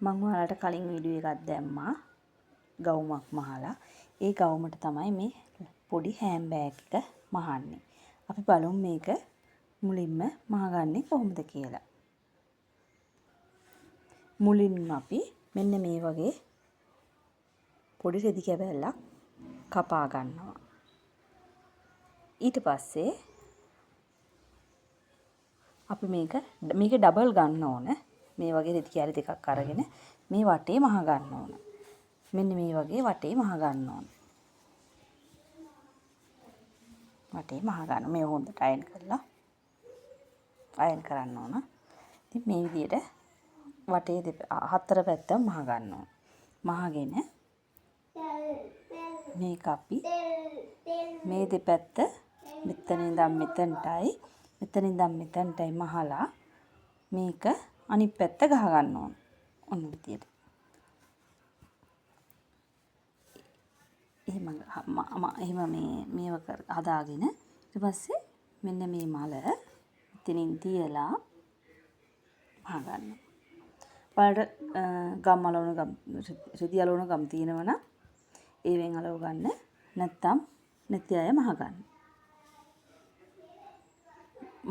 මම ඔයාලට කලින් වීඩියෝ එකක් දැම්මා ගවුමක් මහලා. ඒ ගවුමට තමයි මේ පොඩි හෑම් බෑග් එක මහන්නේ. අපි බලමු මේක මුලින්ම මහගන්නේ කොහොමද කියලා. මුලින්ම අපි මෙන්න මේ වගේ පොඩි රෙදි කැබැල්ලක් කපා ගන්නවා. ඊට පස්සේ අපි මේක ඩබල් ගන්න ඕන. මේ වගේ රෙදි කැලි දෙකක් අරගෙන මේ වටේ මහ ගන්න ඕන. මෙන්න මේ වගේ වටේ මහ ගන්න ඕන. වටේ මහ ගන්න. මේ හොඳට අයන් කරලා අයන් කරන්න ඕන. ඉතින් මේ විදිහට වටේ හතර පැත්තම මහ ගන්න ඕන. මහගෙන මේක අපි මේ දෙපැත්ත මෙතන ඉඳන් මෙතනටයි මෙතන ඉඳන් මෙතනටයි මහලා මේක අනිත් පැත්ත ගහ ගන්න ඕන. ඔන්න විදියට. එහෙම මේව හදාගෙන ඊට පස්සේ මෙන්න මේ මල ඉතින් තියලා මහ ගන්න. බලන්න ගම් අලවන ගම් රෙදි අලවන ගම් තියෙනවනම් ඒවෙන් අලව ගන්න. නැත්තම් නැති අය මහ ගන්න.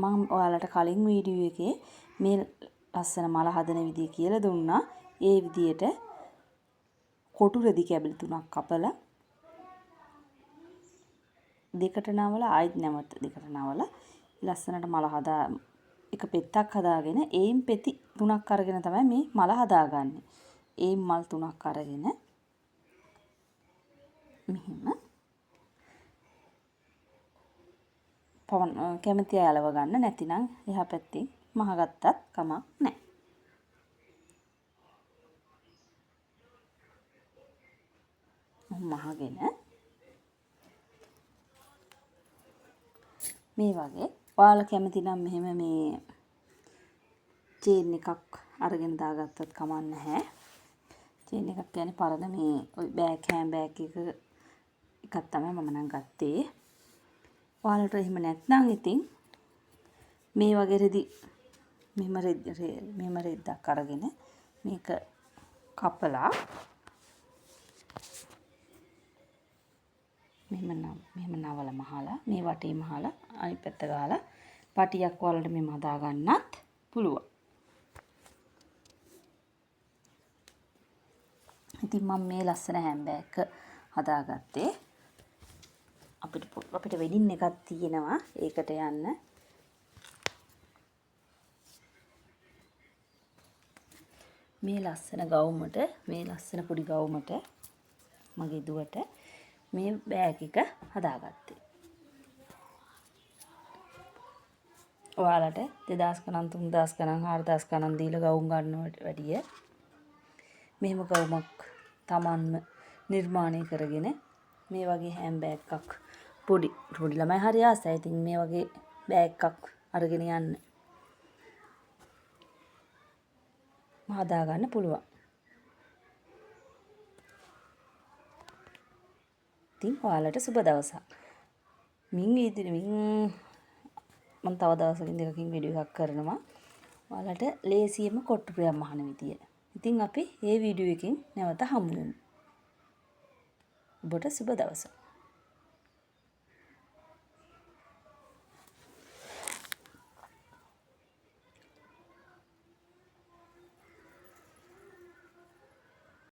මම ඔයාලට කලින් වීඩියෝ එකේ මේ ලස්සන මල හදන විදිය කියලා දුන්නා. ඒ විදියට කොටු රෙදි කැබලි 3ක් කපලා දෙකට නවලා ආයෙත් නැවත දෙකට නවලා ලස්සනට මල හදා එක පෙත්තක් හදාගෙන ඒයින් පෙති 3ක් අරගෙන තමයි මේ මල හදාගන්නේ. ඒයින් මල් 3ක් අරගෙන මෙහෙම කැමති අය අලව ගන්න. නැතිනම් එහා පැත්තෙන් මහ ගත්තත් කමක් නැහැ. මහගෙන මේ වගේ ඔයාලා කැමති නම් මෙහෙම මේ චේන් එකක් අරගෙන දාගත්තත් කමක් නැහැ. චේන් එකක් කියන්නේ පරණ මේ ওই බෑග් හෑම් බෑග් එකක් තමයි මම නම් ගත්තේ. ඔයාලට එහෙම නැත්නම් ඉතින් මේ වගේ රෙදි මෙහෙම රෙද්දක් අරගෙන මේක කපලා මෙහෙම නවල මහලා මේ වටේ මහලා අනිත් පැත්ත ගහලා පටියක් වලට මෙහෙම හදා ගන්නත් පුළුවන්. ඉතින් මම මේ ලස්සන හෑම් බෑග් හදාගත්තේ අපිට වෙඩින් එකක් තියෙනවා ඒකට යන්න. මේ ලස්සන ගවුමට මේ ලස්සන පොඩි ගවුමට මගේ දුවට මේ බෑග් එක හදාගත්තේ. ඔයාලට 2000 ගණන් 3000 ගණන් 4000 ගණන් දීලා ගවුම් ගන්නවට වැඩිය මෙහෙම ගවුමක් Tamanම නිර්මාණය කරගෙන මේ වගේ හෑම් බෑග් එකක් පොඩි ළමයි හරි ආසයි. ඉතින් මේ වගේ බෑග් එකක් අරගෙන යන්න හදා ගන්න පුළුවන්. ඉතින් ඔයාලට සුබ දවසක්. මම තව දවසකින් දෙකකින් වීඩියෝ එකක් කරනවා. ඔයාලට ලේසියෙම කොට්ටු ප්‍රියක් මහන විදිය. ඉතින් අපි මේ වීඩියෝ එකෙන් නැවත හමු වෙමු. ඔබට සුබ දවසක්.